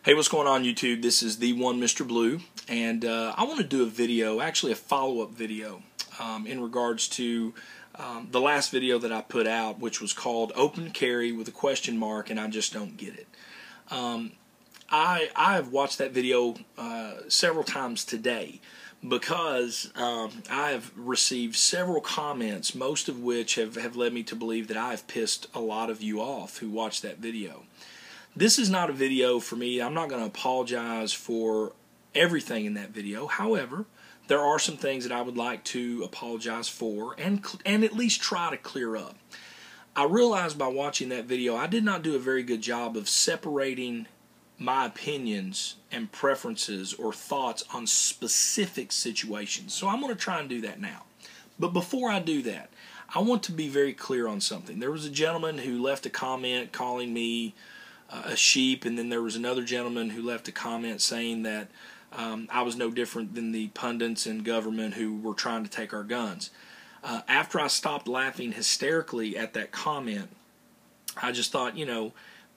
Hey, what's going on YouTube? This is the one Mr. Blue, and I want to do a video, actually a follow-up video, in regards to the last video that I put out, which was called Open Carry with a question mark, and I just don't get it. I have watched that video several times today because I have received several comments, most of which have led me to believe that I have pissed a lot of you off who watched that video. This is not a video for me. I'm not going to apologize for everything in that video. However, there are some things that I would like to apologize for and at least try to clear up. I realized by watching that video I did not do a very good job of separating my opinions and preferences or thoughts on specific situations. So I'm going to try and do that now. But before I do that, I want to be very clear on something. There was a gentleman who left a comment calling me a sheep, and then there was another gentleman who left a comment saying that I was no different than the pundits in government who were trying to take our guns. After I stopped laughing hysterically at that comment, I just thought,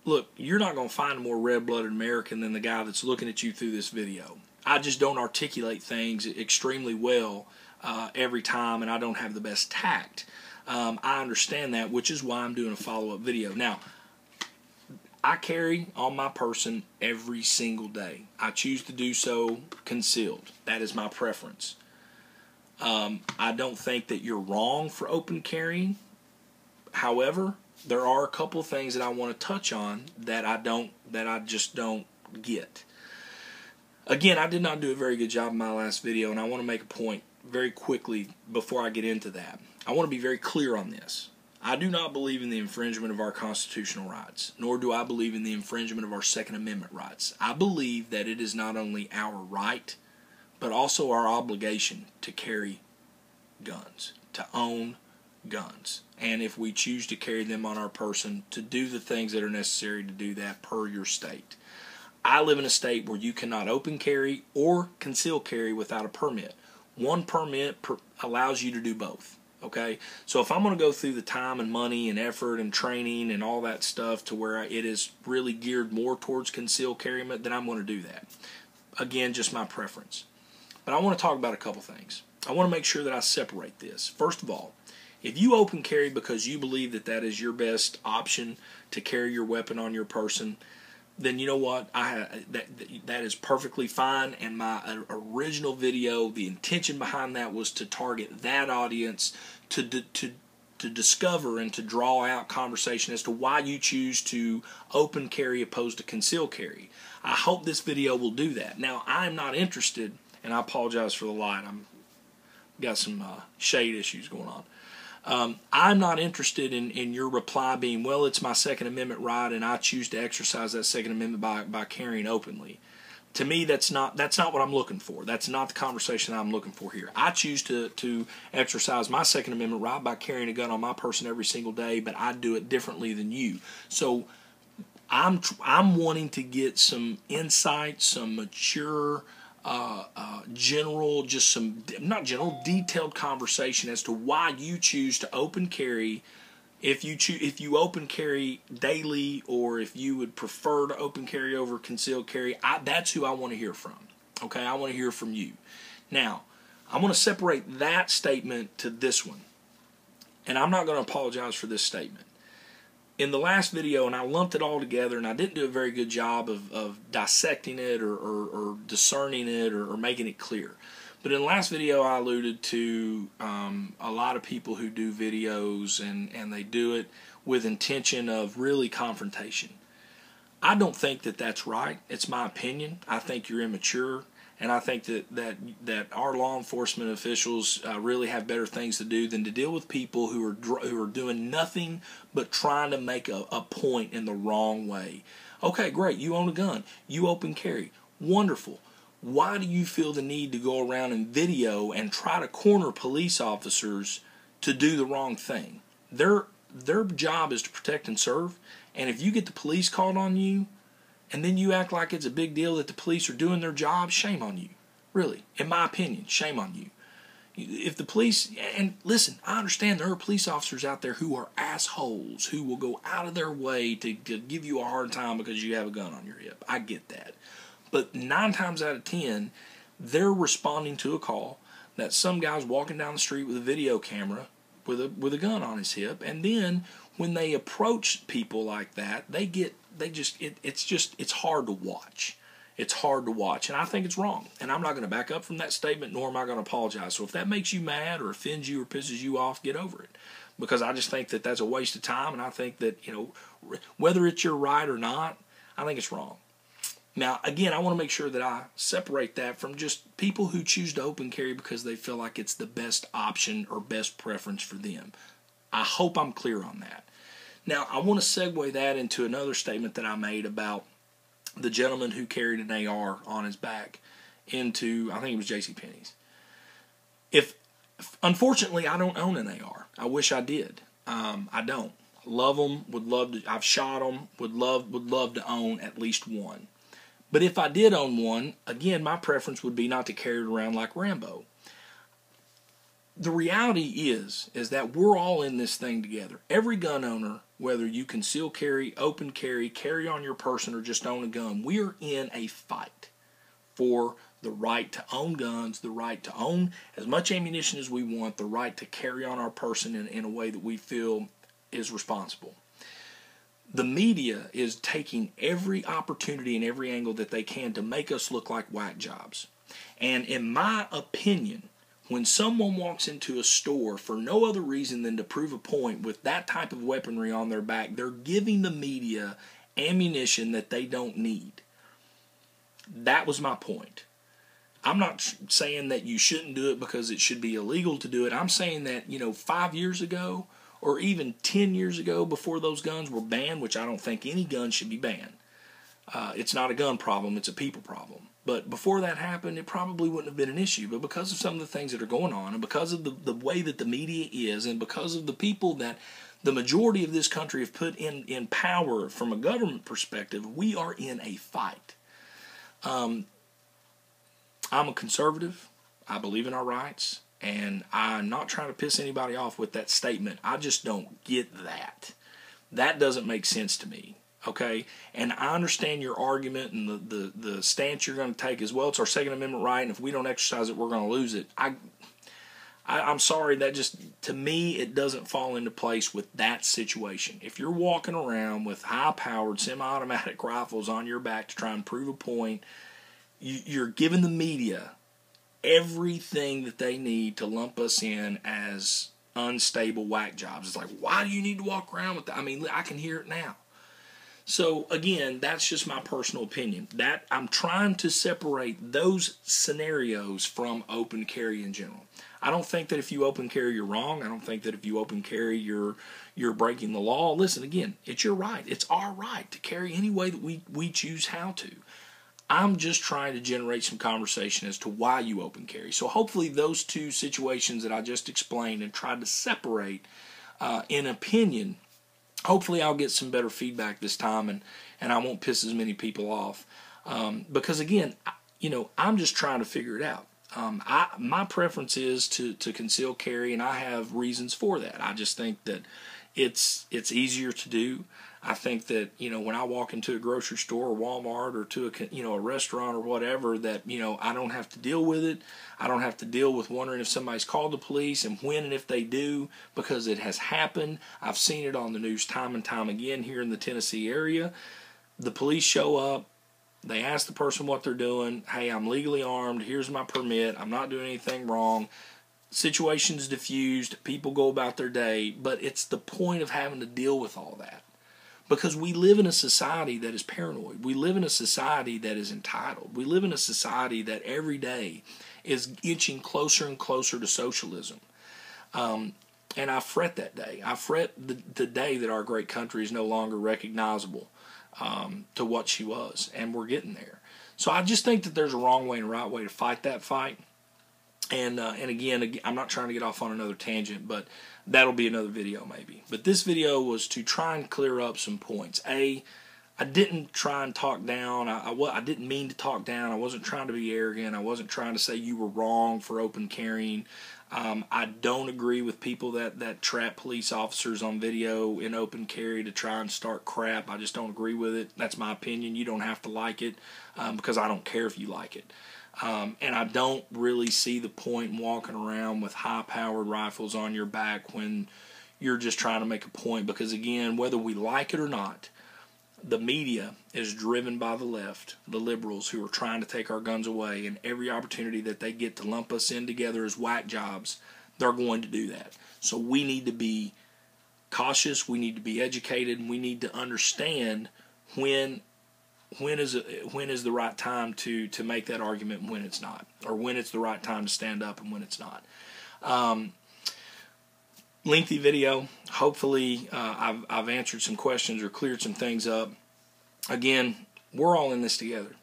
look, you're not going to find a more red-blooded American than the guy that's looking at you through this video. I just don't articulate things extremely well every time, and I don't have the best tact. I understand that, which is why I'm doing a follow-up video. Now, I carry on my person every single day. I choose to do so concealed. That is my preference. I don't think that you're wrong for open carrying. However, there are a couple of things that I want to touch on that I just don't get. Again, I did not do a very good job in my last video, and I want to make a point very quickly before I get into that. I want to be very clear on this. I do not believe in the infringement of our constitutional rights, nor do I believe in the infringement of our Second Amendment rights. I believe that it is not only our right, but also our obligation to carry guns, to own guns, and if we choose to carry them on our person, to do the things that are necessary to do that per your state. I live in a state where you cannot open carry or conceal carry without a permit. One permit allows you to do both. Okay, so if I'm going to go through the time and money and effort and training and all that stuff to where it is really geared more towards concealed carry, then I'm going to do that. Again, just my preference. But I want to talk about a couple things. I want to make sure that I separate this. First of all, if you open carry because you believe that that is your best option to carry your weapon on your person, then you know what, that is perfectly fine, and my original video, the intention behind that was to target that audience to discover and to draw out conversation as to why you choose to open carry opposed to conceal carry. I hope this video will do that. Now, I'm not interested, and I apologize for the light, I've got some shade issues going on. I'm not interested in your reply being, well, it's my Second Amendment right and I choose to exercise that Second Amendment by carrying openly. To me, that's not what I'm looking for. That's not the conversation I'm looking for here. I choose to exercise my Second Amendment right by carrying a gun on my person every single day, but I do it differently than you. So I'm wanting to get some insight, some mature detailed conversation as to why you choose to open carry. If you open carry daily, or if you would prefer to open carry over concealed carry, that's who I want to hear from. Okay, I want to hear from you. Now, I want to separate that statement to this one, and I'm not going to apologize for this statement. In the last video, and I lumped it all together, and I didn't do a very good job of dissecting it or discerning it or making it clear. But in the last video, I alluded to a lot of people who do videos, and they do it with intention of really confrontation. I don't think that that's right. It's my opinion. I think you're immature. And I think that our law enforcement officials really have better things to do than to deal with people who are doing nothing but trying to make a point in the wrong way. Okay, great. You own a gun. You open carry. Wonderful. Why do you feel the need to go around and video and try to corner police officers to do the wrong thing? Their job is to protect and serve. And if you get the police called on you, and then you act like it's a big deal that the police are doing their job, shame on you. Really, in my opinion, shame on you. If the police, and listen, I understand there are police officers out there who are assholes, who will go out of their way to give you a hard time because you have a gun on your hip. I get that. But 9 times out of 10, they're responding to a call that some guy's walking down the street with a video camera with a gun on his hip, and then when they approach people like that, it's hard to watch. It's hard to watch, and I think it's wrong. And I'm not going to back up from that statement, nor am I going to apologize. So if that makes you mad or offends you or pisses you off, get over it. Because I just think that that's a waste of time, and I think that, whether it's your right or not, I think it's wrong. Now, again, I want to make sure that I separate that from just people who choose to open carry because they feel like it's the best option or best preference for them. I hope I'm clear on that. Now, I want to segue that into another statement that I made about the gentleman who carried an AR on his back into, I think it was JCPenney's. Unfortunately, I don't own an AR. I wish I did. I don't. Love them. Would love to. I've shot them. Would love to own at least one. But if I did own one, again, my preference would be not to carry it around like Rambo. The reality is that we're all in this thing together. Every gun owner, whether you conceal carry, open carry on your person, or just own a gun, we are in a fight for the right to own guns, the right to own as much ammunition as we want, the right to carry on our person in a way that we feel is responsible. The media is taking every opportunity and every angle that they can to make us look like whack jobs. And in my opinion, when someone walks into a store for no other reason than to prove a point with that type of weaponry on their back, they're giving the media ammunition that they don't need. That was my point. I'm not saying that you shouldn't do it because it should be illegal to do it. I'm saying that, 5 years ago, or even 10 years ago, before those guns were banned, which I don't think any gun should be banned. It's not a gun problem, it's a people problem. But before that happened, it probably wouldn't have been an issue. But because of some of the things that are going on, and because of the way that the media is, and because of the people that the majority of this country have put in power from a government perspective, we are in a fight. I'm a conservative. I believe in our rights. And I'm not trying to piss anybody off with that statement. I just don't get that. That doesn't make sense to me. Okay? And I understand your argument and the stance you're going to take as well. It's our Second Amendment right, and if we don't exercise it, we're going to lose it. I'm sorry, that just, to me, it doesn't fall into place with that situation. If you're walking around with high-powered semi-automatic rifles on your back to try and prove a point, you're giving the media everything that they need to lump us in as unstable whack jobs. It's like, why do you need to walk around with that? I mean, I can hear it now. So again, that's just my personal opinion. That I'm trying to separate those scenarios from open carry in general. I don't think that if you open carry, you're wrong. I don't think that if you open carry, you're breaking the law. Listen, again, it's your right. It's our right to carry any way that we choose how to. I'm just trying to generate some conversation as to why you open carry. So hopefully those two situations that I just explained and tried to separate in opinion, hopefully I'll get some better feedback this time and I won't piss as many people off. Because again, I'm just trying to figure it out. My preference is to conceal carry, and I have reasons for that. I just think that it's easier to do. I think that, when I walk into a grocery store or Walmart or to a restaurant or whatever, that, I don't have to deal with it. I don't have to deal with wondering if somebody's called the police and when and if they do, because it has happened. I've seen it on the news time and time again here in the Tennessee area. The police show up. They ask the person what they're doing. Hey, I'm legally armed. Here's my permit. I'm not doing anything wrong. Situation's diffused. People go about their day. But it's the point of having to deal with all that. Because we live in a society that is paranoid. We live in a society that is entitled. We live in a society that every day is inching closer and closer to socialism. And I fret that day. I fret the day that our great country is no longer recognizable to what she was. And we're getting there. So I just think that there's a wrong way and a right way to fight that fight. And again, I'm not trying to get off on another tangent, but that'll be another video maybe. But this video was to try and clear up some points. I didn't try and talk down. I didn't mean to talk down. I wasn't trying to be arrogant. I wasn't trying to say you were wrong for open carrying. I don't agree with people that trap police officers on video in open carry to try and start crap. I just don't agree with it. That's my opinion. You don't have to like it because I don't care if you like it. And I don't really see the point in walking around with high-powered rifles on your back when you're just trying to make a point. Because, again, whether we like it or not, the media is driven by the left, the liberals who are trying to take our guns away, and every opportunity that they get to lump us in together as whack jobs, they're going to do that. So we need to be cautious, we need to be educated, and we need to understand when is the right time to make that argument and when it's not, or when it's the right time to stand up and when it's not. Lengthy video. Hopefully I've answered some questions or cleared some things up. Again, we're all in this together,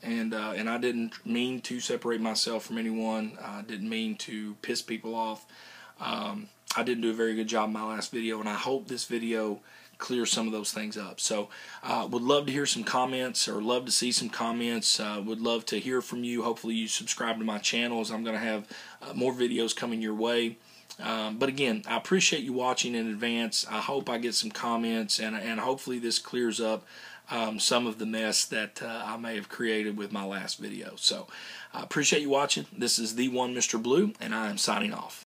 and I didn't mean to separate myself from anyone. I didn't mean to piss people off. I didn't do a very good job in my last video, and I hope this video clears some of those things up. So would love to hear some comments, or love to see some comments. Would love to hear from you. Hopefully you subscribe to my channel, as I'm going to have more videos coming your way. But again, I appreciate you watching in advance. I hope I get some comments, and hopefully this clears up some of the mess that I may have created with my last video. So I appreciate you watching. This is the one Mr. Blue, and I am signing off.